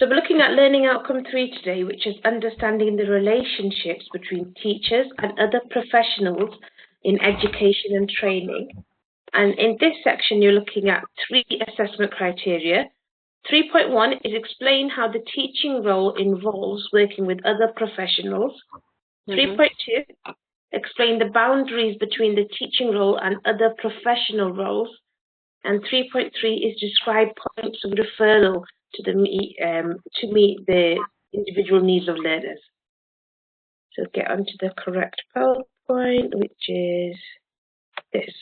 So we're looking at learning outcome 3 today, which is understanding the relationships between teachers and other professionals in education and training. And in this section, you're looking at 3 assessment criteria. 3.1 is explain how the teaching role involves working with other professionals. 3.2, explain the boundaries between the teaching role and other professional roles. And 3.3 is describe points of referral to meet the individual needs of learners. So get onto the correct PowerPoint, which is this.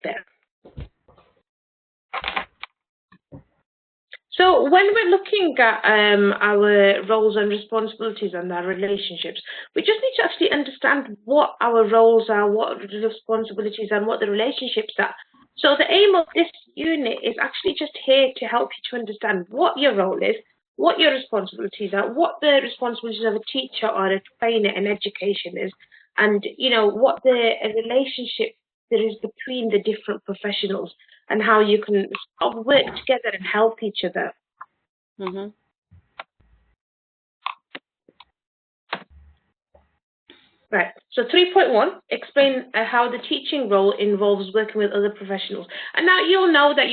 There. So when we're looking at our roles and responsibilities and our relationships, we just need to actually understand what our roles are, what the responsibilities and what the relationships are. So the aim of this unit is actually just here to help you to understand what your role is, what your responsibilities are, what the responsibilities of a teacher or a trainer in education is, and what the relationship there is between the different professionals and how you can sort of work together and help each other. Right, so 3.1, explain how the teaching role involves working with other professionals. And now you'll know that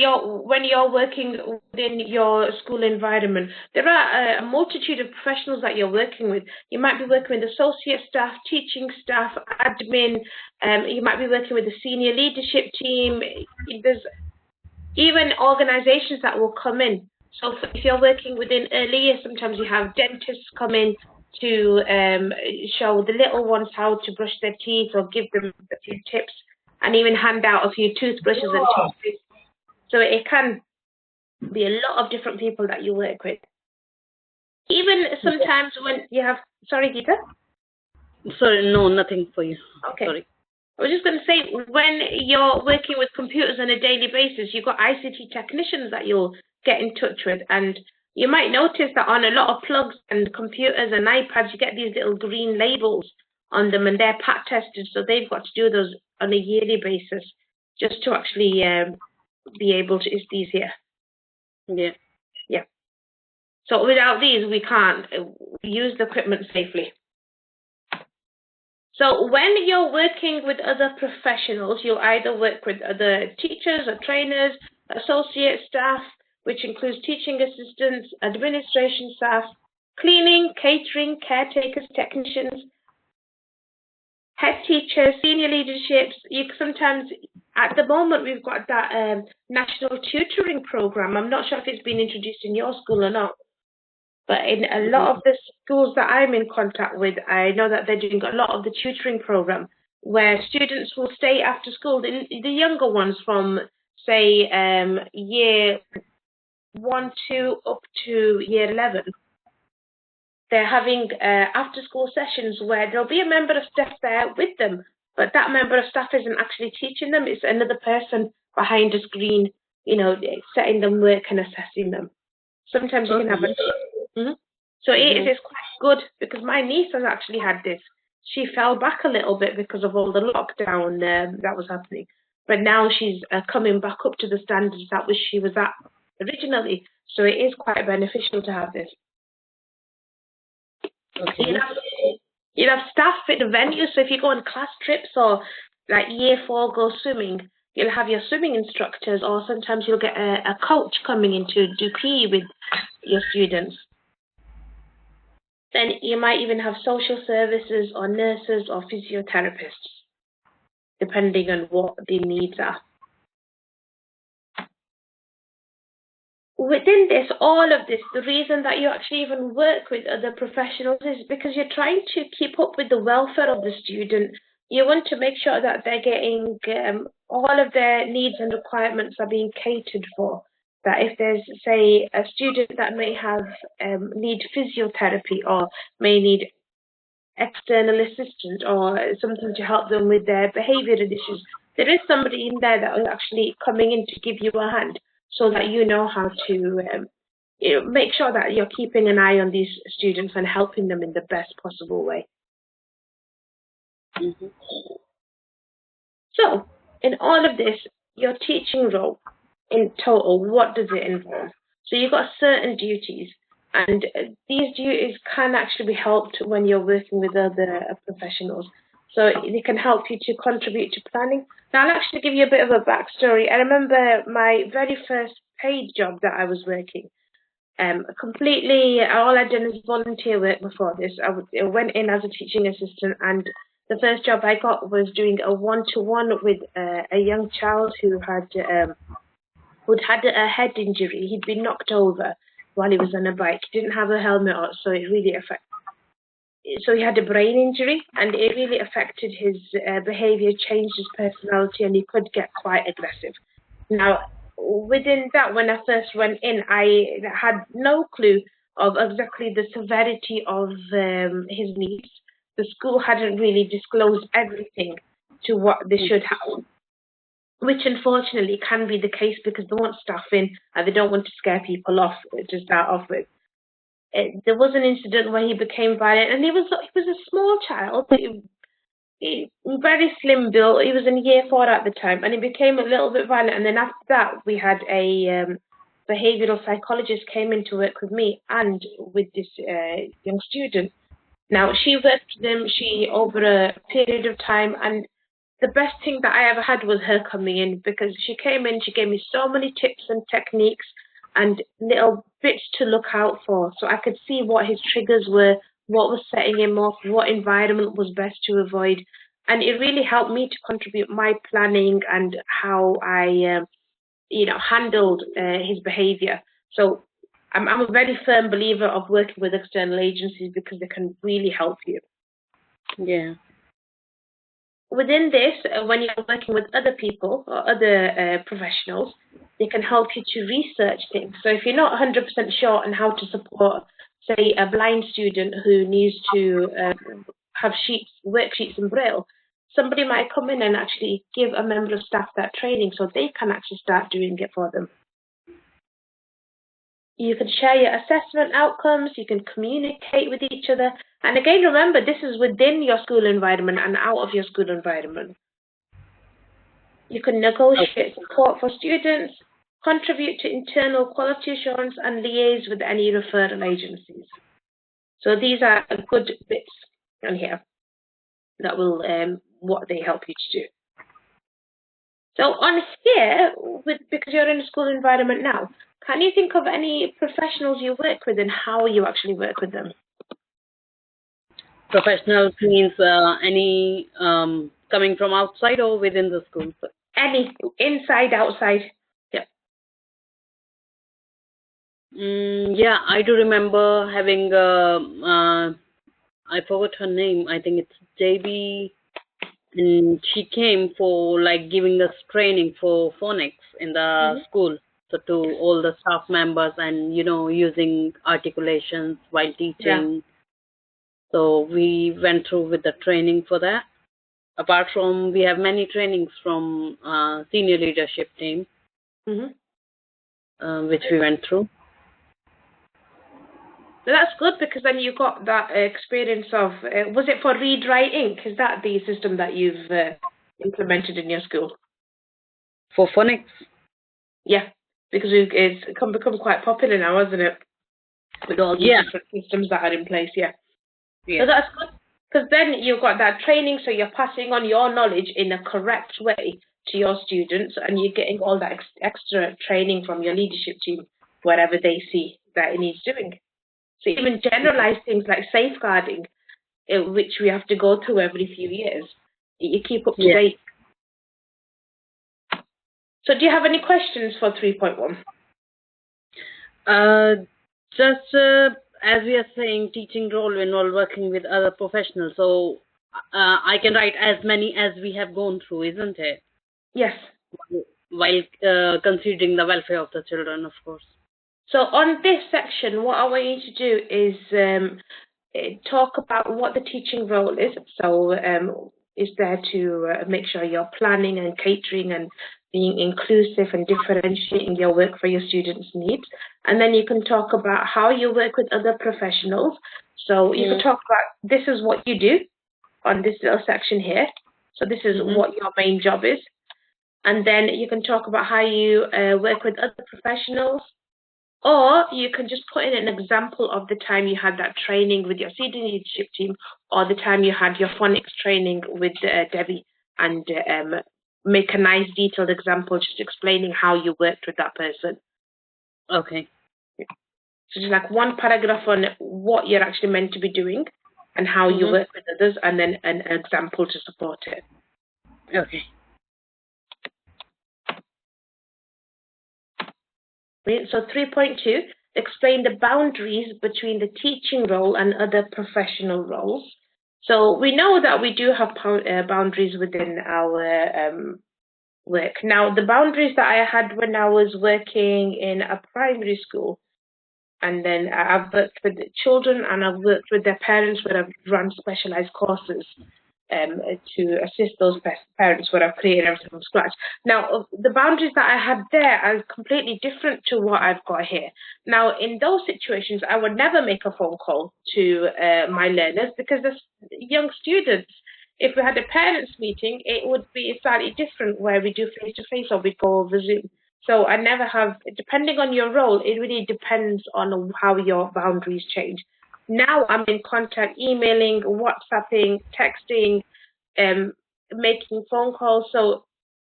when you're working within your school environment, there are a multitude of professionals that you're working with. You might be working with associate staff, teaching staff, admin, you might be working with the senior leadership team. There's even organizations that will come in. So if you're working within early years, sometimes you have dentists come in to show the little ones how to brush their teeth or give them a few tips and even hand out a few toothbrushes and toothpastes. So it can be a lot of different people that you work with. Even sometimes when you have, sorry, Geeta? Sorry, no, nothing for you. Okay. Sorry. I was just going to say, when you're working with computers on a daily basis, you've got ICT technicians that you'll get in touch with, and you might notice that on a lot of plugs and computers and iPads, you get these little green labels on them, and they're pat tested, so they've got to do those on a yearly basis just to actually be able to, it's these here. Yeah. Yeah. So without these, we can't use the equipment safely. So when you're working with other professionals, you'll either work with other teachers or trainers, associate staff, which includes teaching assistants, administration staff, cleaning, catering, caretakers, technicians, head teachers, senior leaderships. You sometimes, at the moment, we've got that national tutoring program. I'm not sure if it's been introduced in your school or not. But in a lot of the schools that I'm in contact with, I know that they're doing a lot of the tutoring program where students will stay after school, the younger ones from, say, year 1, 2 up to year 11. They're having after-school sessions where there'll be a member of staff there with them, but that member of staff isn't actually teaching them. It's another person behind a screen, setting them work and assessing them. Sometimes you can have a... So it is quite good because my niece has actually had this. She fell back a little bit because of all the lockdown that was happening. But now she's coming back up to the standards that she was at originally. So it is quite beneficial to have this. Okay. You'll have staff at the venue. So if you go on class trips or like year 4 go swimming, you'll have your swimming instructors, or sometimes you'll get a coach coming in to do PE with your students. Then you might even have social services or nurses or physiotherapists, depending on what the needs are. Within this, all of this, the reason that you actually even work with other professionals is because you're trying to keep up with the welfare of the student. You want to make sure that they're getting all of their needs and requirements are being catered for. That if there's, say, a student that may have need physiotherapy or may need external assistance or something to help them with their behavioural issues, there is somebody in there that is actually coming in to give you a hand so that you know how to make sure that you're keeping an eye on these students and helping them in the best possible way. So, in all of this, your teaching role, in total, what does it involve? So you've got certain duties, and these duties can actually be helped when you're working with other professionals. So they can help you to contribute to planning. Now, I'll actually give you a bit of a backstory. I remember my very first paid job that I was working. Completely, all I'd done is volunteer work before this. I went in as a teaching assistant, and the first job I got was doing a one-to-one with a young child who'd had a head injury. He'd been knocked over while he was on a bike. He didn't have a helmet on, so it really affected. So he had a brain injury, and it really affected his behaviour, changed his personality, and he could get quite aggressive. Now, within that, when I first went in, I had no clue of exactly the severity of his needs. The school hadn't really disclosed everything to what they should have, which unfortunately can be the case because they want staff in and they don't want to scare people off to start off with. There was an incident where he became violent, and he was a small child, very slim built. He was in year 4 at the time, and he became a little bit violent. And then after that, we had a behavioural psychologist came in to work with me and with this young student. Now, she worked with him, over a period of time, and the best thing that I ever had was her coming in, because she came in, she gave me so many tips and techniques and little bits to look out for, so I could see what his triggers were, what was setting him off, what environment was best to avoid. And it really helped me to contribute my planning and how I handled his behaviour. So I'm a very firm believer of working with external agencies because they can really help you. Yeah. Within this, when you're working with other people or other professionals, they can help you to research things. So if you're not 100% sure on how to support, say, a blind student who needs to have worksheets in Braille, somebody might come in and actually give a member of staff that training so they can actually start doing it for them. You can share your assessment outcomes, you can communicate with each other. And again, remember, this is within your school environment and out of your school environment. You can negotiate support for students, contribute to internal quality assurance, and liaise with any referral agencies. So these are good bits on here that will what they help you to do. So on here, because you're in a school environment now, can you think of any professionals you work with and how you actually work with them? Professionals means any coming from outside or within the school? Any, inside, outside. Yeah. Yeah, I do remember having, I forgot her name, I think it's JB, and she came for like giving us training for phonics in the school. So to all the staff members and, using articulations while teaching. Yeah. So we went through with the training for that. Apart from, we have many trainings from senior leadership team, which we went through. So that's good because then you got that experience of, was it for Read Write Ink? Is that the system that you've implemented in your school? For phonics? Yeah, because it's become quite popular now, hasn't it? With all these different systems that are in place, yeah. So that's good. Because then you've got that training, so you're passing on your knowledge in a correct way to your students, and you're getting all that extra training from your leadership team, wherever they see that it needs doing. So even generalized things like safeguarding, which we have to go through every few years, you keep up to date. So do you have any questions for 3.1? Just as we are saying, teaching role when all working with other professionals. So I can write as many as we have gone through, isn't it? Yes. While considering the welfare of the children, of course. So on this section, what I want you to do is talk about what the teaching role is. So it's there to make sure you're planning and catering and being inclusive and differentiating your work for your students' needs. And then you can talk about how you work with other professionals. So you can talk about this is what you do on this little section here. So this is what your main job is. and then you can talk about how you work with other professionals, or you can just put in an example of the time you had that training with your senior leadership team, or the time you had your phonics training with Debbie, and make a nice detailed example just explaining how you worked with that person. Okay. So just like one paragraph on what you're actually meant to be doing and how you work with others, and then an example to support it. Okay. So 3.2, explain the boundaries between the teaching role and other professional roles. So we know that we do have boundaries within our work. Now, the boundaries that I had when I was working in a primary school, and then I've worked with the children and I've worked with their parents where I've run specialized courses to assist those parents where I've created everything from scratch. Now, the boundaries that I had there are completely different to what I've got here. Now, in those situations, I would never make a phone call to my learners because there's young students. If we had a parents' meeting, it would be slightly different where we do face-to-face or we go over Zoom. So I never have, depending on your role, it really depends on how your boundaries change. Now I'm in contact, emailing, WhatsApping, texting, making phone calls. So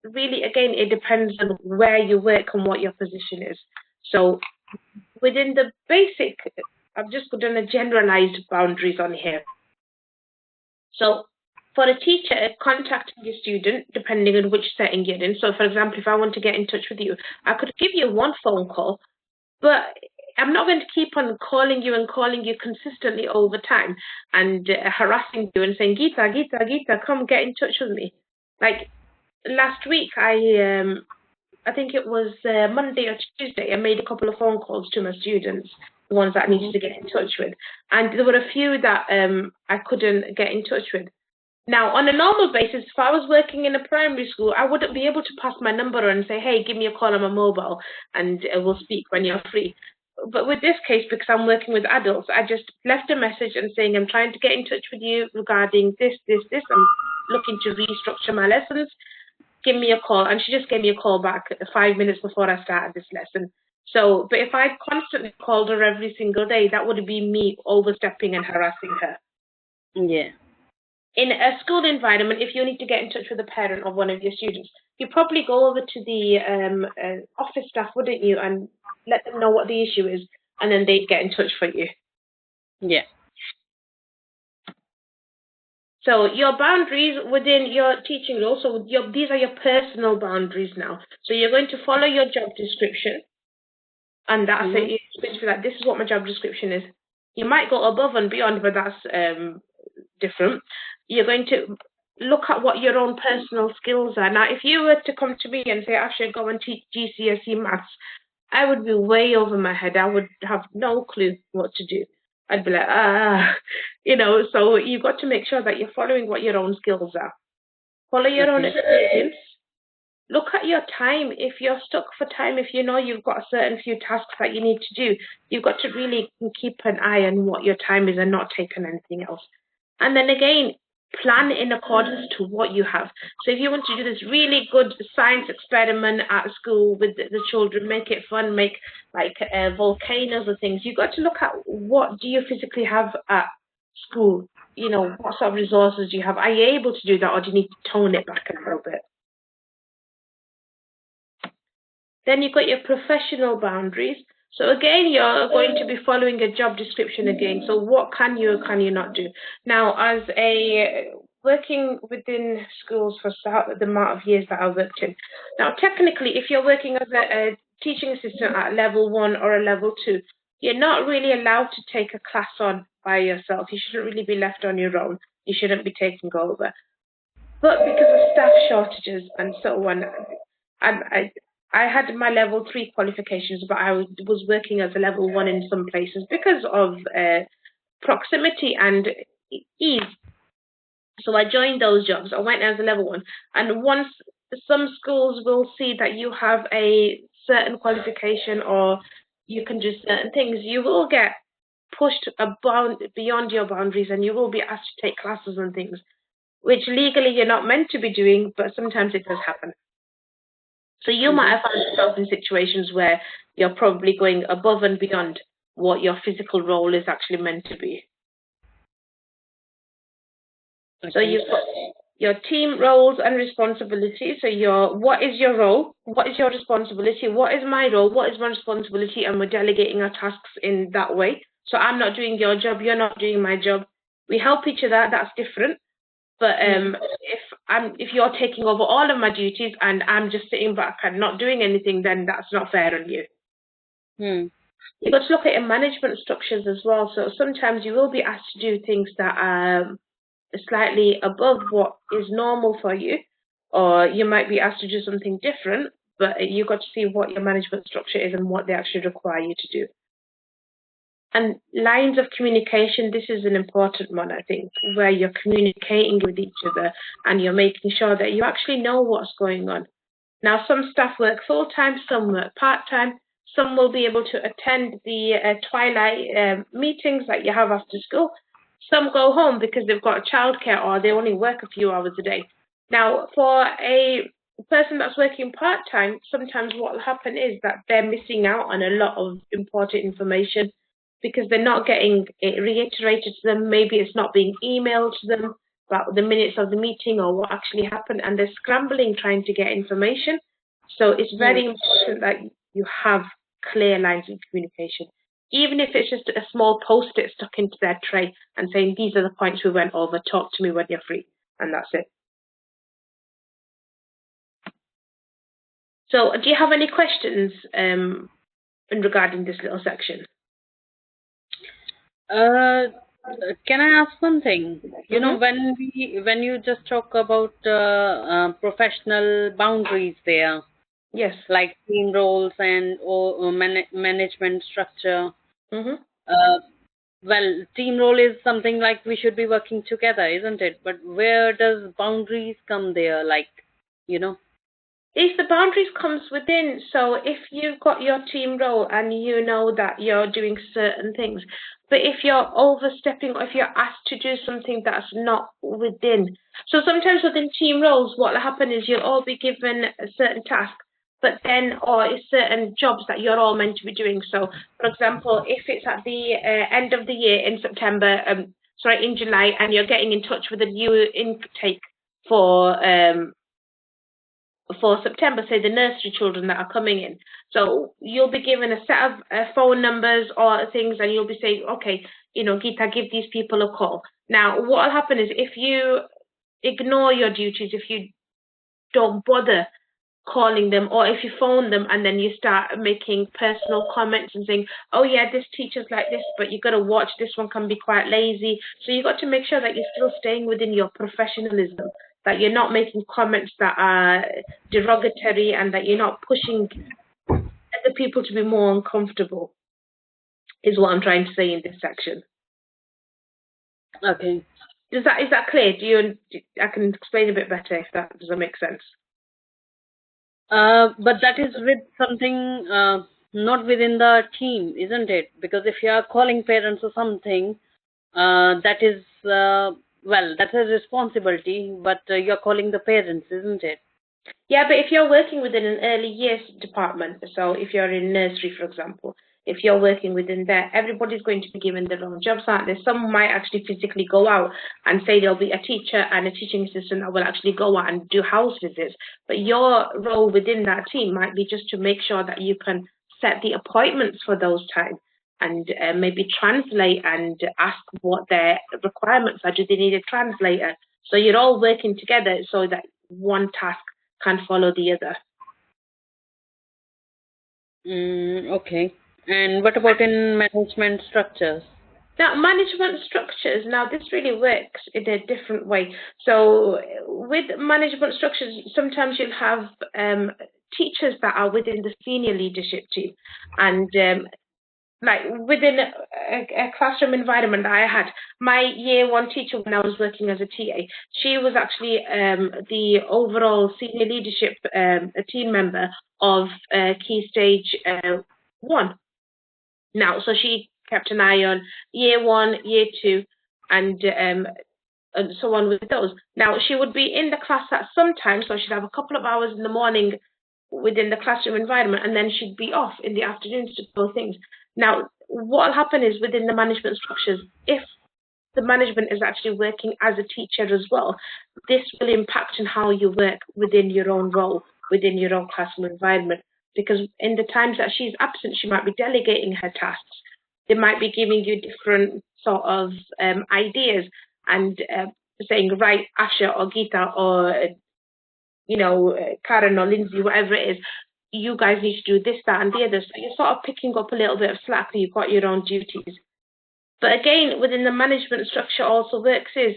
really, again, it depends on where you work and what your position is. So within the basic, I've just done a generalized boundaries on here. So for a teacher, contacting your student, depending on which setting you're in. So for example, if I want to get in touch with you, I could give you one phone call, but I'm not going to keep on calling you consistently over time and harassing you and saying, Geeta, come get in touch with me. Like last week, I think it was Monday or Tuesday, I made a couple of phone calls to my students, the ones that I needed to get in touch with. And there were a few that I couldn't get in touch with. Now, on a normal basis, if I was working in a primary school, I wouldn't be able to pass my number on and say, hey, give me a call on my mobile and we'll speak when you're free. But with this case, because I'm working with adults, I just left a message and saying, I'm trying to get in touch with you regarding this. I'm looking to restructure my lessons. Give me a call. And she just gave me a call back 5 minutes before I started this lesson. So, but if I constantly called her every single day, that would be me overstepping and harassing her. Yeah. In a school environment, if you need to get in touch with a parent of one of your students, you probably go over to the office staff, wouldn't you, and let them know what the issue is, and then they'd get in touch for you. Yeah. So your boundaries within your teaching role, so these are your personal boundaries now. So you're going to follow your job description, and that's it. It's going to be like, this is what my job description is. You might go above and beyond, but that's different. You're going to look at what your own personal skills are. Now, if you were to come to me and say, I should go and teach GCSE maths, I would be way over my head. I would have no clue what to do. I'd be like, so you've got to make sure that you're following what your own skills are. Follow your own experience. Look at your time. If you're stuck for time, if you know you've got a certain few tasks that you need to do, you've got to really keep an eye on what your time is and not take on anything else. And then again, plan in accordance to what you have. So if you want to do this really good science experiment at school with the children, make it fun, make like volcanoes or things, you've got to look at what do you physically have at school. What sort of resources do you have? Are you able to do that, or do you need to tone it back a little bit? Then you've got your professional boundaries. So again, you're going to be following a job description again. So what can you or can you not do? Now, as a working within schools for the amount of years that I've worked in. Now, technically, if you're working as a teaching assistant at level 1 or a level 2, you're not really allowed to take a class on by yourself. You shouldn't really be left on your own. You shouldn't be taking over. But because of staff shortages and so on, I had my level 3 qualifications, but I was working as a level 1 in some places because of proximity and ease. So I joined those jobs. I went as a level 1. And once some schools will see that you have a certain qualification or you can do certain things, you will get pushed beyond your boundaries and you will be asked to take classes and things, which legally you're not meant to be doing, but sometimes it does happen. So you might have found yourself in situations where you're probably going above and beyond what your physical role is actually meant to be. Okay. So you've got your team roles and responsibilities. So what is your role? What is your responsibility? What is my role? What is my responsibility? And we're delegating our tasks in that way. So I'm not doing your job, you're not doing my job. We help each other, that's different. But if you're taking over all of my duties and I'm just sitting back and not doing anything, then that's not fair on you. You've got to look at your management structures as well. So sometimes you will be asked to do things that are slightly above what is normal for you, or you might be asked to do something different, but you've got to see what your management structure is and what they actually require you to do. And lines of communication, this is an important one, I think, where you're communicating with each other and you're making sure that you actually know what's going on. Now, some staff work full-time, some work part-time, some will be able to attend the twilight meetings that you have after school. Some go home because they've got childcare or they only work a few hours a day. Now, for a person that's working part-time, sometimes what will happen is that they're missing out on a lot of important information because they're not getting it reiterated to them. Maybe it's not being emailed to them about the minutes of the meeting or what actually happened, and they're scrambling trying to get information. So it's very important that you have clear lines of communication, even if it's just a small post-it stuck into their tray and saying, these are the points we went over, talk to me when you're free, and that's it. So do you have any questions regarding this little section? Can I ask one thing? You know, when you just talk about professional boundaries there, yes, like team roles and management structure. Well, team role is something like we should be working together, isn't it? But where does boundaries come there? Like, you know. If the boundaries comes within, so if you've got your team role and you know that you're doing certain things, but if you're overstepping or if you're asked to do something that's not within, so sometimes within team roles, what will happen is you'll all be given a certain task, but then, or certain jobs that you're all meant to be doing. So, for example, if it's at the end of the year in September, in July, and you're getting in touch with a new intake for September, say the nursery children that are coming in. So you'll be given a set of phone numbers or things, and you'll be saying, okay, you know, Geeta, give these people a call. Now, what will happen is if you ignore your duties, if you don't bother calling them, or if you phone them and then you start making personal comments and saying, oh yeah, this teacher's like this, but you got to watch, this one can be quite lazy. So you got to make sure that you're still staying within your professionalism, that you're not making comments that are derogatory and that you're not pushing other people to be more uncomfortable, is what I'm trying to say in this section. Okay. Is that clear? I can explain a bit better if that doesn't make sense. But that is with something not within the team, isn't it? Because if you are calling parents or something, that is, that's a responsibility, but you're calling the parents, isn't it? Yeah, but if you're working within an early years department, so if you're in nursery, for example, if you're working within there, everybody's going to be given their own jobs, aren't they? Some might actually physically go out and say there'll be a teacher and a teaching assistant that will actually go out and do house visits. But your role within that team might be just to make sure that you can set the appointments for those times and maybe translate and ask what their requirements are. Do they need a translator? So you're all working together so that one task can follow the other. Okay. And what about in management structures? Now, management structures, now this really works in a different way. So with management structures, sometimes you'll have teachers that are within the senior leadership team. And like within a classroom environment that I had, my year one teacher when I was working as a TA, she was actually the overall senior leadership team member of Key Stage 1. Now, so she kept an eye on year one, year two, and so on with those. Now, she would be in the class at some time, so she'd have a couple of hours in the morning within the classroom environment, and then she'd be off in the afternoons to do things. Now, what will happen is within the management structures, if the management is actually working as a teacher as well, this will impact on how you work within your own role, within your own classroom environment. Because in the times that she's absent, she might be delegating her tasks. They might be giving you different sort of ideas and saying, right, Asha or Geeta or, Karen or Lindsay, whatever it is, you guys need to do this, that, and the other. So you're sort of picking up a little bit of slack and you've got your own duties. But again, within the management structure also works is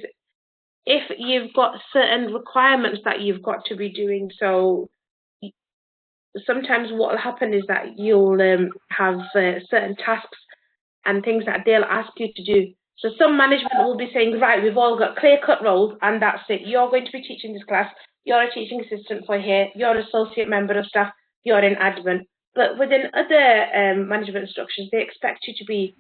if you've got certain requirements that you've got to be doing. So sometimes what will happen is that you'll have certain tasks and things that they'll ask you to do. So some management will be saying, right, we've all got clear-cut roles and that's it. You're going to be teaching this class. You're a teaching assistant for here. You're an associate member of staff. You're in admin. But within other management structures, they expect you to be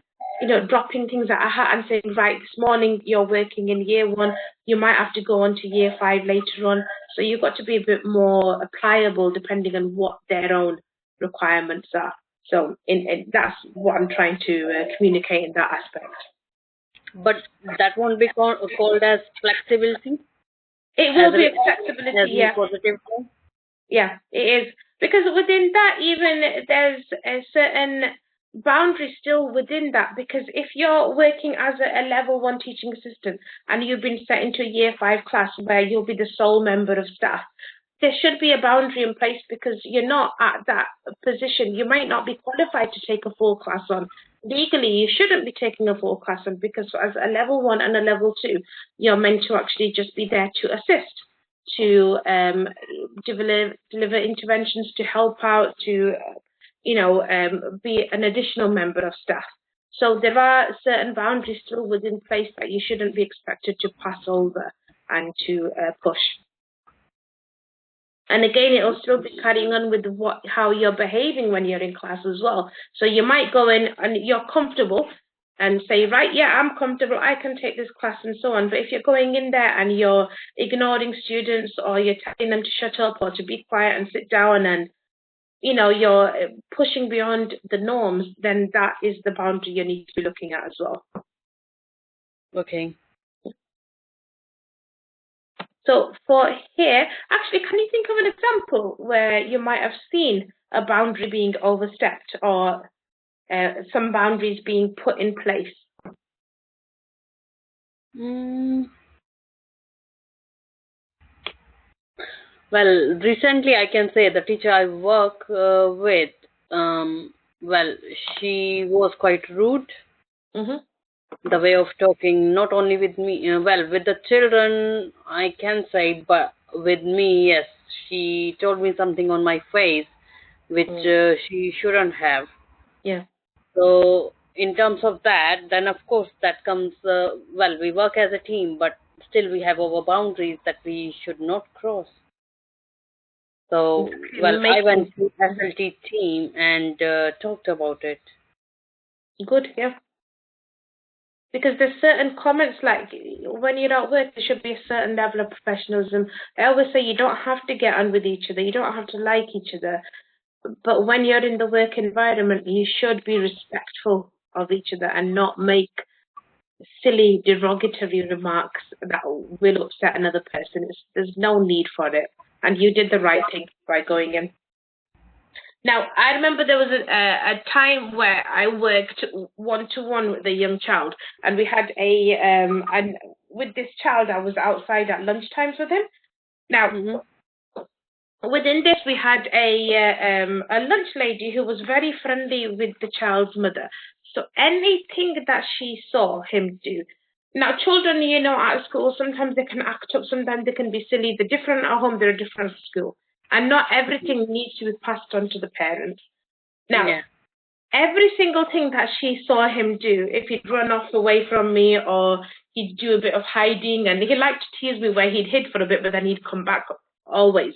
dropping things at a hat and saying, right, this morning you're working in year 1, you might have to go on to year 5 later on. So you've got to be a bit more pliable depending on what their own requirements are. So that's what I'm trying to communicate in that aspect. But that won't be called as flexibility? It will be flexibility, yeah. Positive? Yeah, it is. Because within that, even there's a certain boundary still within that, because if you're working as a level 1 teaching assistant and you've been set into a year 5 class where you'll be the sole member of staff, there should be a boundary in place because you're not at that position. You might not be qualified to take a full class on. Legally, you shouldn't be taking a full class on because as a level 1 and a level 2, you're meant to actually just be there to assist, to deliver interventions, to help out, to be an additional member of staff. So there are certain boundaries still within place that you shouldn't be expected to pass over and to push. And again, it will still be carrying on with how you're behaving when you're in class as well. So you might go in and you're comfortable and say, right, yeah, I'm comfortable, I can take this class and so on. But if you're going in there and you're ignoring students or you're telling them to shut up or to be quiet and sit down and you're pushing beyond the norms, then that is the boundary you need to be looking at as well. Okay. So for here, actually, can you think of an example where you might have seen a boundary being overstepped or some boundaries being put in place? Well, recently I can say the teacher I work with, she was quite rude. The way of talking, not only with me, with the children, I can say, but with me, yes, she told me something on my face, which she shouldn't have. Yeah. So, in terms of that, then of course that comes, we work as a team, but still we have our boundaries that we should not cross. So, I went to SLT team and talked about it. Good, yeah. Because there's certain comments like when you're at work, there should be a certain level of professionalism. I always say you don't have to get on with each other. You don't have to like each other. But when you're in the work environment, you should be respectful of each other and not make silly, derogatory remarks that will upset another person. There's no need for it. And you did the right thing by going in. Now, I remember there was a time where I worked one-to-one with a young child, and we had and with this child, I was outside at lunchtimes with him. Now, within this, we had a lunch lady who was very friendly with the child's mother. So anything that she saw him do. Now, children, at school, sometimes they can act up, sometimes they can be silly. They're different at home, they're different at school. And not everything needs to be passed on to the parents. Now, every single thing that she saw him do, if he'd run off away from me or he'd do a bit of hiding, and he liked to tease me where he'd hid for a bit, but then he'd come back always.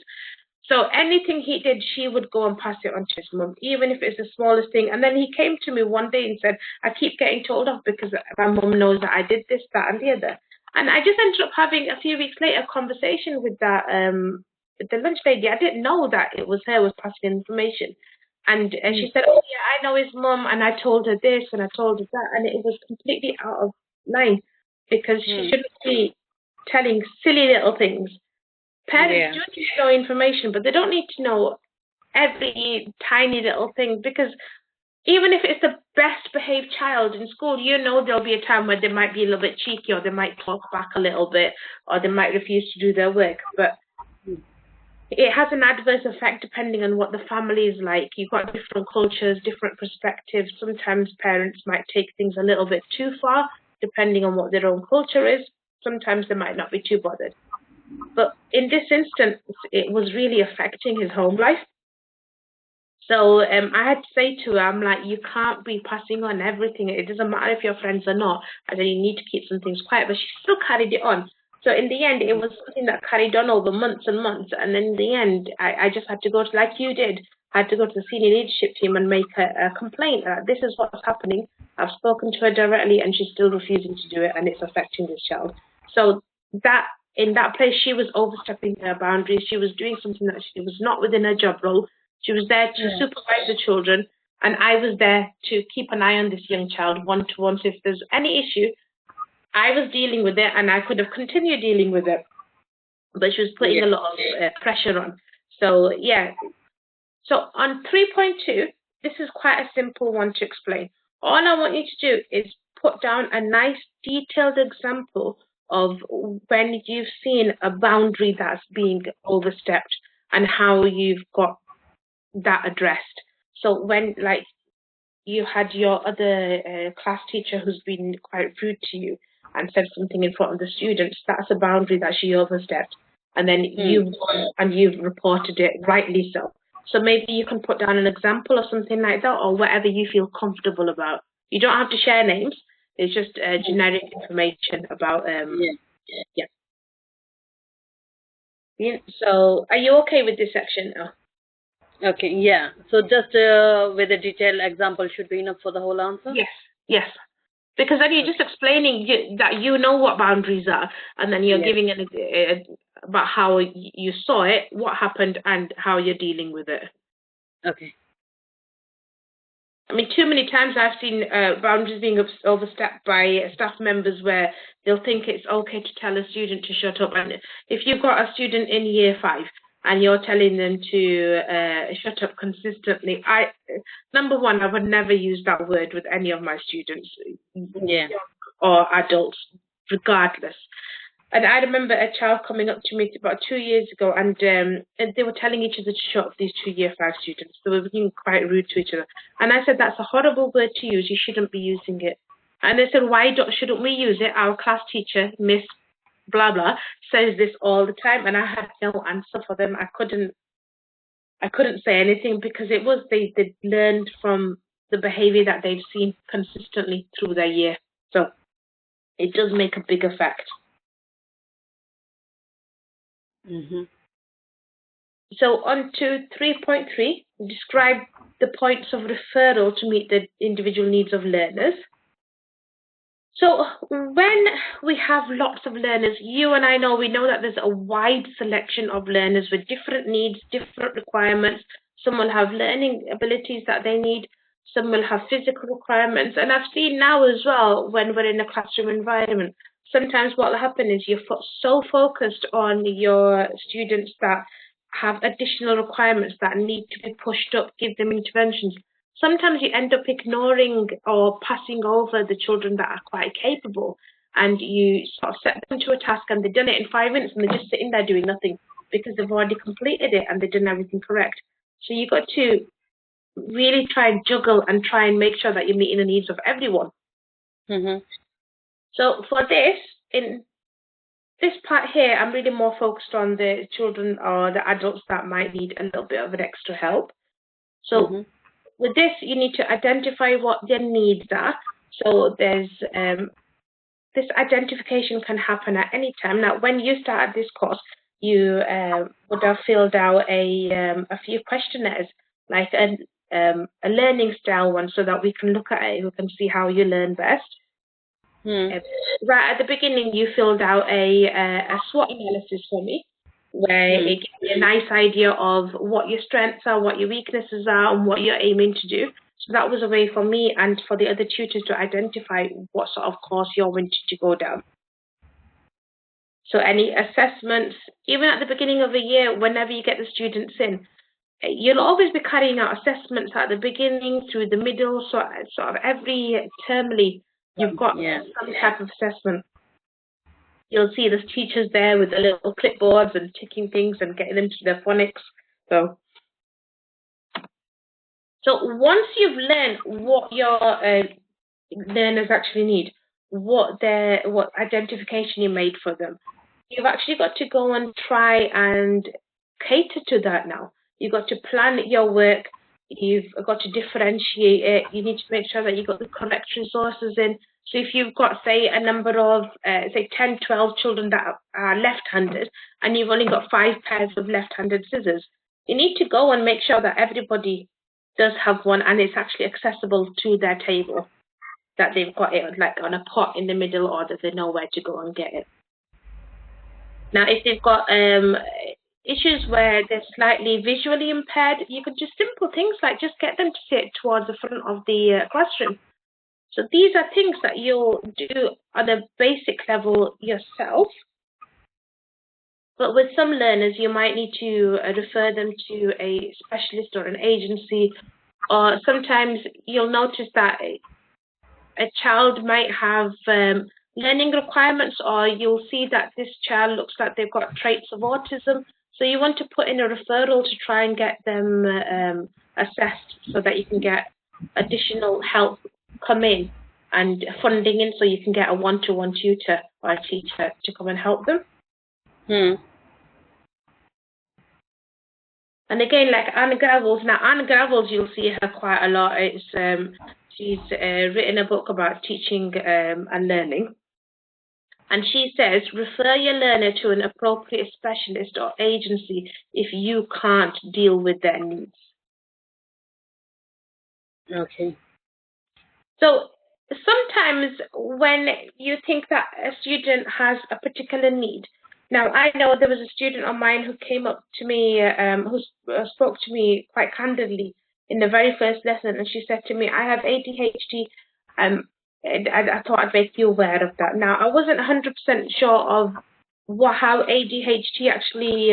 So anything he did, she would go and pass it on to his mum, even if it's the smallest thing. And then he came to me one day and said, I keep getting told off because my mum knows that I did this, that, and the other. And I just ended up having, a few weeks later, a conversation with that the lunch lady, I didn't know that it was her was passing information. And she said, oh, yeah, I know his mum, and I told her this, and I told her that, and it was completely out of line, because she shouldn't be telling silly little things. Parents do need to know information, but they don't need to know every tiny little thing, because even if it's the best behaved child in school, you know there'll be a time where they might be a little bit cheeky, or they might talk back a little bit, or they might refuse to do their work. But it has an adverse effect depending on what the family is like. You've got different cultures, different perspectives. Sometimes parents might take things a little bit too far, depending on what their own culture is. Sometimes they might not be too bothered. But in this instance, it was really affecting his home life. So I had to say to her, I'm like, you can't be passing on everything. It doesn't matter if you're friends or not. And then you need to keep some things quiet. But she still carried it on. So in the end, it was something that carried on over months and months. And then in the end, I just had to go to, like you did, I had to go to the senior leadership team and make a complaint. This is what's happening. I've spoken to her directly, and she's still refusing to do it, and it's affecting this child. So that in that place, she was overstepping her boundaries. She was doing something that she was not within her job role. She was there to supervise the children, and I was there to keep an eye on this young child one-to-one. So if there's any issue, I was dealing with it, and I could have continued dealing with it, but she was putting a lot of pressure on. So, yeah. So on 3.2, this is quite a simple one to explain. All I want you to do is put down a nice detailed example of when you've seen a boundary that's being overstepped and how you've got that addressed. So when, like, you had your other class teacher who's been quite rude to you and said something in front of the students, that's a boundary that she overstepped. And then you've gone and you've reported it, rightly so. So maybe you can put down an example or something like that, or whatever you feel comfortable about. You don't have to share names. It's just generic information about, So are you okay with this section now? Okay, yeah. So just with a detailed example should be enough for the whole answer? Yes, yes. Because then you're just explaining that you know what boundaries are, and then you're giving about how you saw it, what happened, and how you're dealing with it. Okay. I mean, too many times I've seen boundaries being overstepped by staff members where they'll think it's okay to tell a student to shut up. And if you've got a student in year 5 and you're telling them to shut up consistently, number one, I would never use that word with any of my students, or adults, regardless. And I remember a child coming up to me about 2 years ago, and they were telling each other to shut up, these 2 year 5 students. They were being quite rude to each other. And I said, that's a horrible word to use. You shouldn't be using it. And they said, why shouldn't we use it? Our class teacher, Miss blah, blah, says this all the time. And I had no answer for them. I couldn't say anything, because it was, they learned from the behavior that they've seen consistently through their year. So it does make a big effect. So on to 3.3, describe the points of referral to meet the individual needs of learners. So when we have lots of learners, you and I know, we know that there's a wide selection of learners with different needs, different requirements. Some will have learning abilities that they need. Some will have physical requirements. And I've seen now as well, when we're in a classroom environment, sometimes what will happen is you're so focused on your students that have additional requirements that need to be pushed up, give them interventions. Sometimes you end up ignoring or passing over the children that are quite capable, and you sort of set them to a task and they've done it in 5 minutes and they're just sitting there doing nothing because they've already completed it and they've done everything correct. So you've got to really try and juggle and try and make sure that you're meeting the needs of everyone. So for this, in this part here, I'm really more focused on the children or the adults that might need a little bit of an extra help. So with this, you need to identify what their needs are. So there's this identification can happen at any time. Now, when you started this course, you would have filled out a few questionnaires, like a learning style one, so that we can look at it, we can see how you learn best. Right at the beginning, you filled out a SWOT analysis for me, where it gives you a nice idea of what your strengths are, what your weaknesses are, and what you're aiming to do. So that was a way for me and for the other tutors to identify what sort of course you're wanting to go down. So any assessments, even at the beginning of the year, whenever you get the students in, you'll always be carrying out assessments at the beginning, through the middle, so sort of every termly, you've got some type of assessment. You'll see the teachers there with the little clipboards and ticking things and getting them to their phonics. So once you've learned what your learners actually need, what identification you made for them, you've actually got to go and try and cater to that now. You've got to plan your work. You've got to differentiate it. You need to make sure that you've got the correct resources in. So if you've got, say, a number of, say, 10, 12 children that are left-handed, and you've only got 5 pairs of left-handed scissors, you need to go and make sure that everybody does have one and it's actually accessible to their table, that they've got it like on a pot in the middle, or that they know where to go and get it. Now, if they've got issues where they're slightly visually impaired, you could do simple things like just get them to sit towards the front of the classroom. So these are things that you'll do on a basic level yourself. But with some learners, you might need to refer them to a specialist or an agency, or sometimes you'll notice that a child might have learning requirements, or you'll see that this child looks like they've got traits of autism. So you want to put in a referral to try and get them assessed, so that you can get additional help come in and funding in, so you can get a one-to-one tutor or a teacher to come and help them. And again, like Anna Gravels, now Anna Gravels, you'll see her quite a lot. It's she's written a book about teaching and learning. And she says, refer your learner to an appropriate specialist or agency if you can't deal with their needs. Okay. So sometimes when you think that a student has a particular need, now I know there was a student of mine who came up to me, who spoke to me quite candidly in the very first lesson, and she said to me, I have ADHD, and I thought I'd make you aware of that. Now, I wasn't 100% sure of how ADHD actually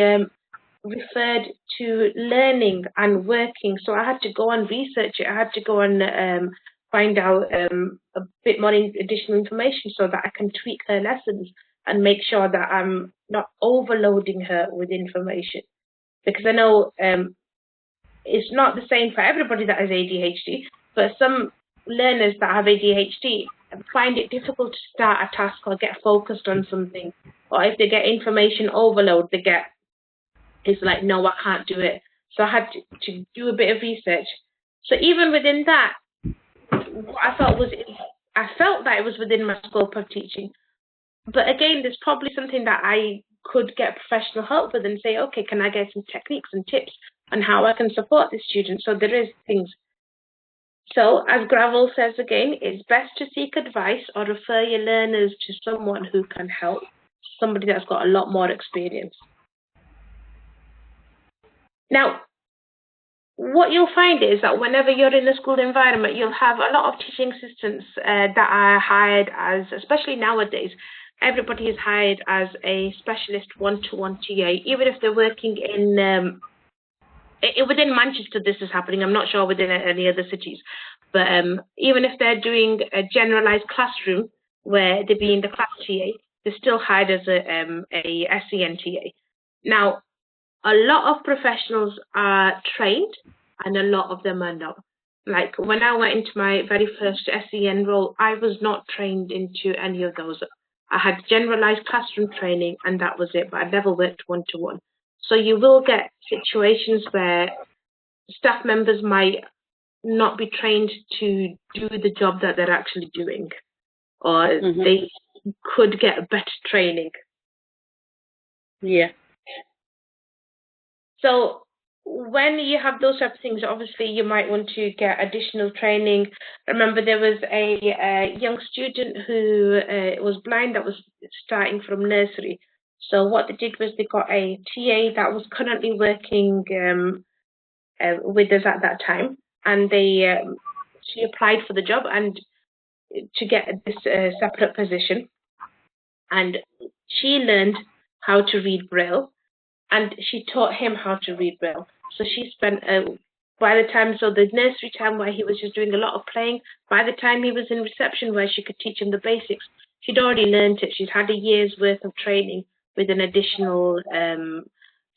referred to learning and working, so I had to go and research it. I had to go and find out a bit more additional information so that I can tweak her lessons and make sure that I'm not overloading her with information. Because I know it's not the same for everybody that has ADHD, but some learners that have ADHD find it difficult to start a task or get focused on something. Or if they get information overload, it's like, no, I can't do it. So I had to do a bit of research. So even within that, what I felt that it was within my scope of teaching. But again, there's probably something that I could get professional help with and say, okay, can I get some techniques and tips on how I can support the student? So there is things. So as Gravel says again, it's best to seek advice or refer your learners to someone who can help, somebody that's got a lot more experience. Now, what you'll find is that whenever you're in a school environment, you'll have a lot of teaching assistants that are hired as, especially nowadays, everybody is hired as a specialist one-to-one TA, even if they're working in, within Manchester this is happening, I'm not sure within any other cities, but even if they're doing a generalised classroom where they're being the class TA, they're still hired as a SEN TA. Now, a lot of professionals are trained and a lot of them are not. Like when I went into my very first SEN role, I was not trained into any of those. I had generalized classroom training and that was it, but I never worked one-to-one. So you will get situations where staff members might not be trained to do the job that they're actually doing, or they could get better training. Yeah. So when you have those type of things, obviously you might want to get additional training. I remember there was a young student who was blind that was starting from nursery. So what they did was they got a TA that was currently working with us at that time, and she applied for the job and to get this separate position, and she learned how to read Braille, and she taught him how to read Braille. So she spent by the time, so the nursery time where he was just doing a lot of playing, by the time he was in reception where she could teach him the basics, she'd already learned it. She's had a year's worth of training with an additional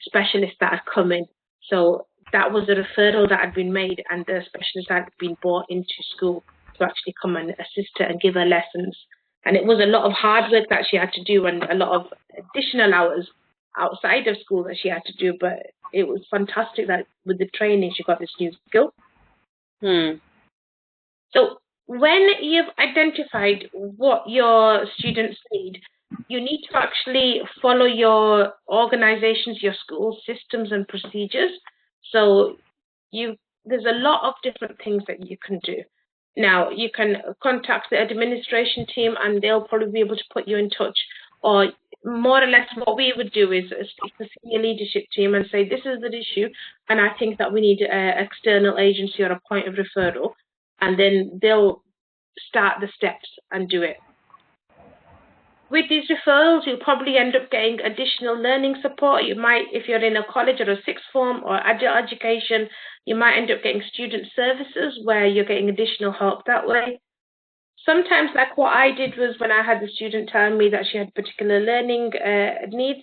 specialist that had come in. So that was a referral that had been made, and the specialist had been brought into school to actually come and assist her and give her lessons. And it was a lot of hard work that she had to do and a lot of additional hours outside of school that she had to do, but it was fantastic that with the training she got this new skill. So when you've identified what your students need, you need to actually follow your organizations, your school systems and procedures. So there's a lot of different things that you can do. Now, you can contact the administration team and they'll probably be able to put you in touch. Or more or less what we would do is speak to the senior leadership team and say, this is the issue, and I think that we need an external agency or a point of referral. And then they'll start the steps and do it. With these referrals, you'll probably end up getting additional learning support. You might, if you're in a college or a sixth form or adult education, you might end up getting student services where you're getting additional help that way. Sometimes, like what I did was when I had the student tell me that she had particular learning needs,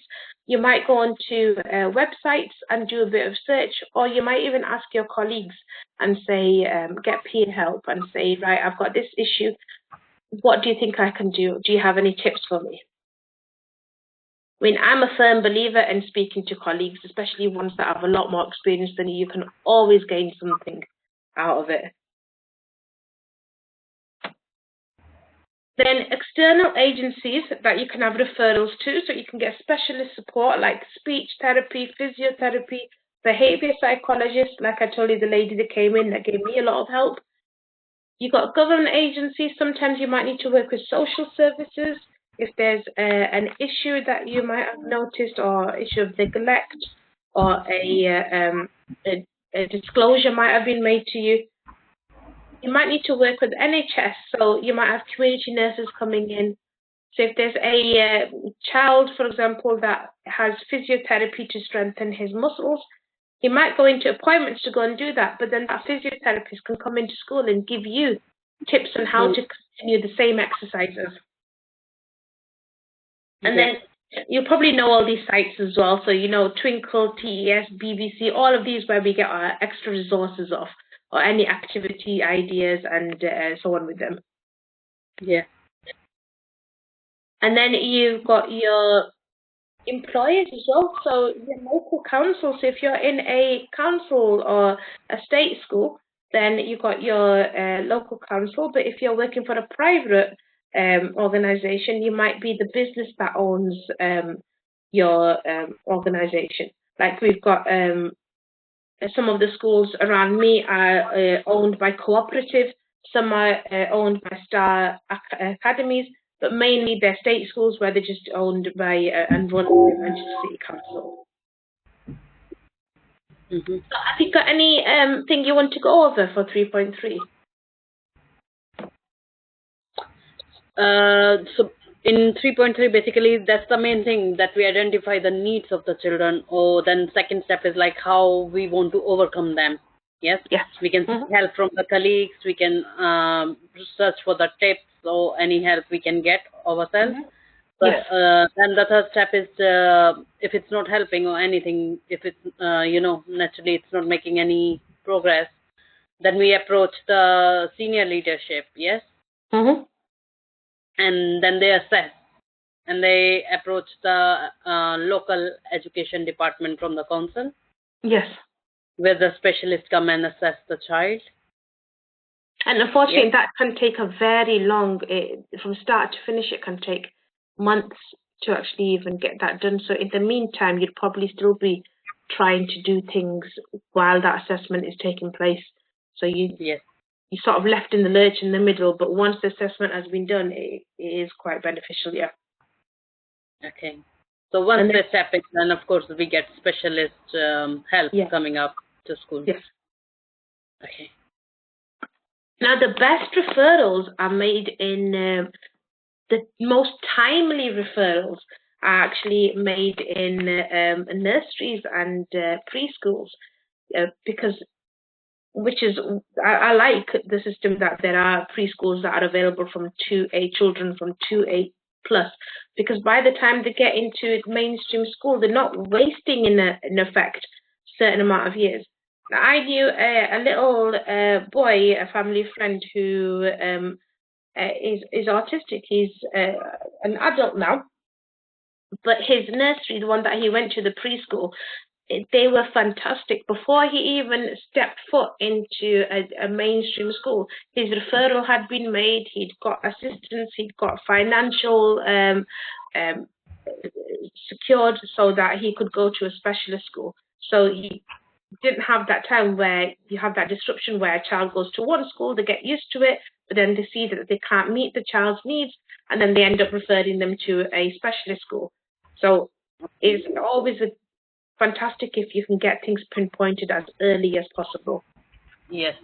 you might go onto websites and do a bit of search, or you might even ask your colleagues and say, get peer help and say, right, I've got this issue. What do you think I can do? Do you have any tips for me? I mean, I'm a firm believer in speaking to colleagues, especially ones that have a lot more experience than you. You can always gain something out of it. Then external agencies that you can have referrals to, so you can get specialist support like speech therapy, physiotherapy, behavior psychologists, like I told you, the lady that came in that gave me a lot of help. You've got government agencies. Sometimes you might need to work with social services if there's an issue that you might have noticed, or issue of neglect, or a disclosure might have been made to you. You might need to work with NHS, so you might have community nurses coming in. So if there's a child, for example, that has physiotherapy to strengthen his muscles, he might go into appointments to go and do that, but then that physiotherapist can come into school and give you tips on how to continue the same exercises. And then you probably know all these sites as well. So, you know, Twinkle, TES, BBC, all of these where we get our extra resources off, or any activity ideas and so on with them. Yeah. And then you've got your employers as well, so your local council. So if you're in a council or a state school, then you've got your local council. But if you're working for a private organization, you might be the business that owns your organization. Like we've got some of the schools around me are owned by cooperative, some are owned by star academies, but mainly they're state schools where they're just owned by and run by Manchester City Council. So have you got any thing you want to go over for 3.3? So in 3.3, basically, that's the main thing, that we identify the needs of the children, or then second step is like how we want to overcome them. Yes? Yes. We can seek help from the colleagues, we can search for the tips or any help we can get ourselves. But then the third step is if it's not helping or anything, if it's, naturally it's not making any progress, then we approach the senior leadership, yes? And then they assess, and they approach the local education department from the council. Yes. Where the specialists come and assess the child. And unfortunately, that can take a very long, from start to finish, it can take months to actually even get that done. So in the meantime, you'd probably still be trying to do things while that assessment is taking place. So you're sort of left in the lurch in the middle, but once the assessment has been done, it is quite beneficial, yeah. Okay. So once And they step in, then of course we get specialist help yeah, coming up to school. yes. Okay. Now, the best referrals are made in the most timely referrals are actually made in nurseries and preschools because which is I like the system that there are preschools that are available from 2A children from 2A plus, because by the time they get into mainstream school, they're not wasting in effect certain amount of years. Now, I knew a little boy, a family friend who is autistic. He's an adult now, but his nursery, the one that he went to, the preschool, they were fantastic. Before he even stepped foot into a mainstream school, his referral had been made. He'd got assistance. He'd got financial um, secured so that he could go to a specialist school. So he didn't have that time where you have that disruption where a child goes to one school, they get used to it, but then they see that they can't meet the child's needs, and then they end up referring them to a specialist school. So it's always fantastic if you can get things pinpointed as early as possible. Yes.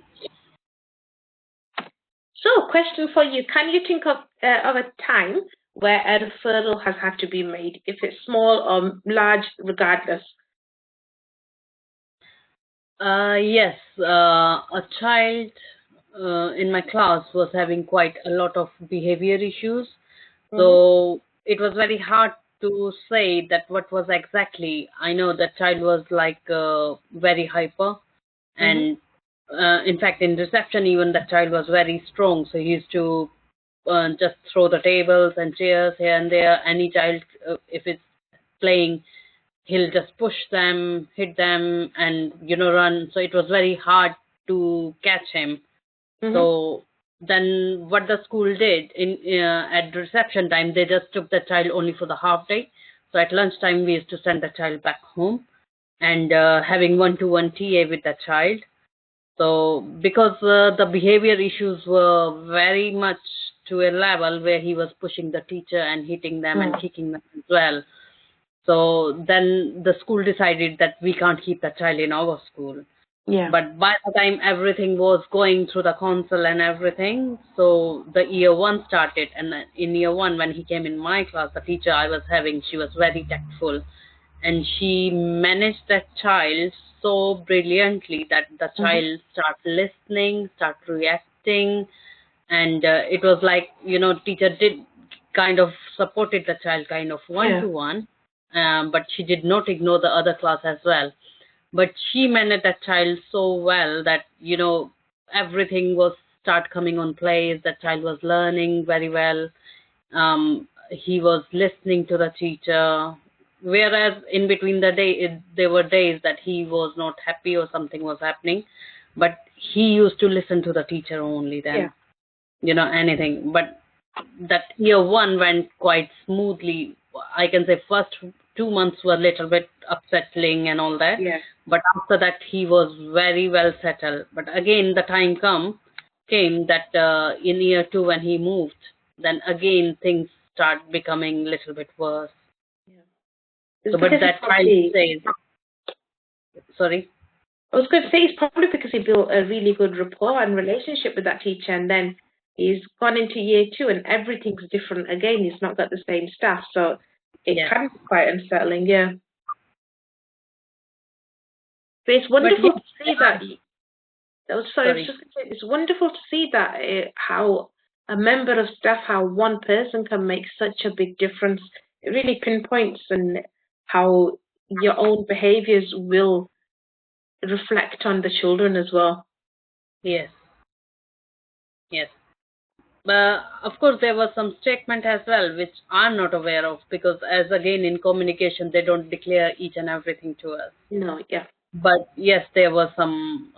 So, question for you: can you think of a time where a referral has had to be made, if it's small or large, regardless? Yes. A child in my class was having quite a lot of behavior issues. So it was very hard to say that what was exactly. I know the child was like very hyper, and in fact in reception even the child was very strong. So he used to just throw the tables and chairs here and there. Any child, if it's playing, he'll just push them, hit them, and run. So it was very hard to catch him. So then what the school did at reception time, they just took the child only for the half day. So at lunchtime we used to send the child back home and having one-to-one TA with the child. So because the behavior issues were very much to a level where he was pushing the teacher and hitting them and kicking them as well. So then the school decided that we can't keep the child in our school. Yeah. But by the time everything was going through the council and everything, so the year one started. And in year one, when he came in my class, the teacher I was having, she was very tactful. And she managed that child so brilliantly that the child started listening, started reacting. And it was like, teacher did kind of supported the child kind of one-to-one. But she did not ignore the other class as well. But she managed that child so well that, everything was start coming on place. That child was learning very well. He was listening to the teacher. Whereas in between the day, there were days that he was not happy or something was happening. But he used to listen to the teacher only then, anything. But that year one went quite smoothly. I can say first 2 months were a little bit upsetting and all that. But after that, he was very well settled. But again, the time came that in year two when he moved, then again things start becoming a little bit worse. So, but that child says, sorry? I was going to say it's probably because he built a really good rapport and relationship with that teacher, and then he's gone into year two and everything's different again. He's not got the same staff, so it can be quite unsettling, But it's wonderful to see that. It's wonderful to see that how a member of staff, how one person can make such a big difference. It really pinpoints and how your own behaviours will reflect on the children as well. Yes. But of course, there was some statement as well, which I'm not aware of, because as again in communication, they don't declare each and everything to us. No, But yes, there was some,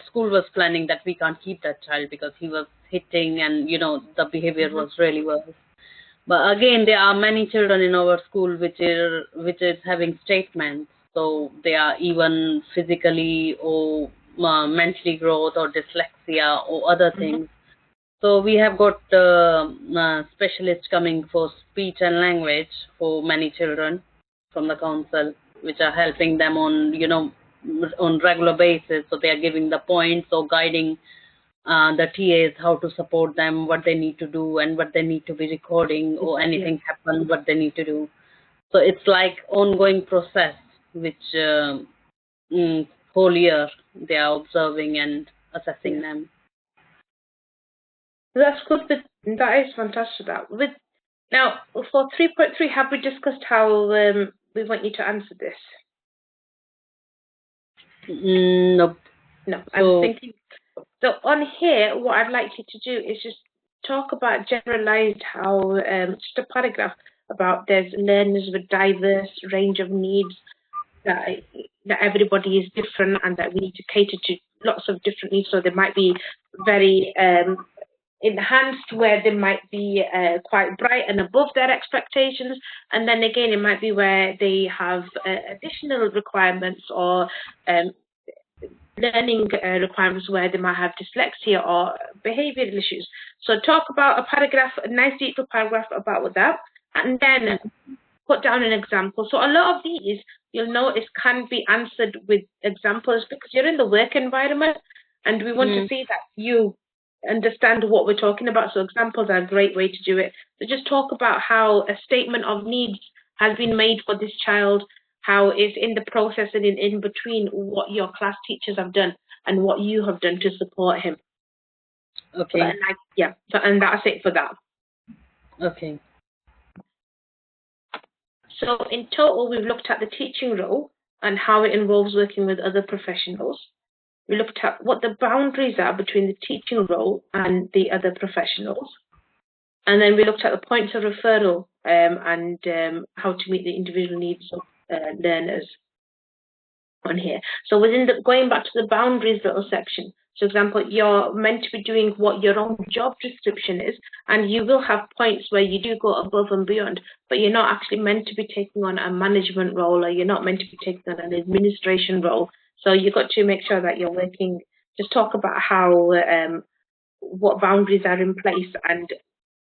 school was planning that we can't keep that child because he was hitting and, the behavior was really worse. But again, there are many children in our school which is having statements. So they are even physically or mentally growth or dyslexia or other things. So we have got specialists coming for speech and language for many children from the council, which are helping them on, on regular basis. So they are giving the points or guiding the TAs how to support them, what they need to do, and what they need to be recording, or anything happen, what they need to do. So it's like ongoing process, which whole year they are observing and assessing them. That's good. That is fantastic. Now, for 3.3, have we discussed how we want you to answer this? Nope. No, I'm thinking. So on here, what I'd like you to do is just talk about generalized how, just a paragraph about there's learners with diverse range of needs, that everybody is different and that we need to cater to lots of different needs. So there might be very enhanced where they might be quite bright and above their expectations, and then again it might be where they have additional requirements or learning requirements where they might have dyslexia or behavioral issues. So talk about a paragraph, a nice deep paragraph about that, and then put down an example. So a lot of these you'll notice can be answered with examples because you're in the work environment and we want to see that you understand what we're talking about. So examples are a great way to do it. So just talk about how a statement of needs has been made for this child, how it's in the process and in between what your class teachers have done and what you have done to support him. Okay. And that's it for that. Okay. So in total, we've looked at the teaching role and how it involves working with other professionals. We looked at what the boundaries are between the teaching role and the other professionals. And then we looked at the points of referral and how to meet the individual needs of learners on here. So going back to the boundaries little section, for example, you're meant to be doing what your own job description is, and you will have points where you do go above and beyond, but you're not actually meant to be taking on a management role, or you're not meant to be taking on an administration role. So you've got to make sure that you're working, just talk about how, what boundaries are in place and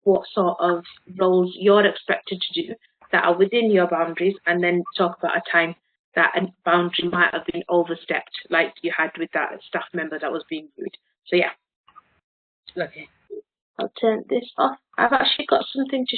what sort of roles you're expected to do that are within your boundaries, and then talk about a time that a boundary might have been overstepped, like you had with that staff member that was being viewed. So yeah. Okay. I'll turn this off. I've actually got something to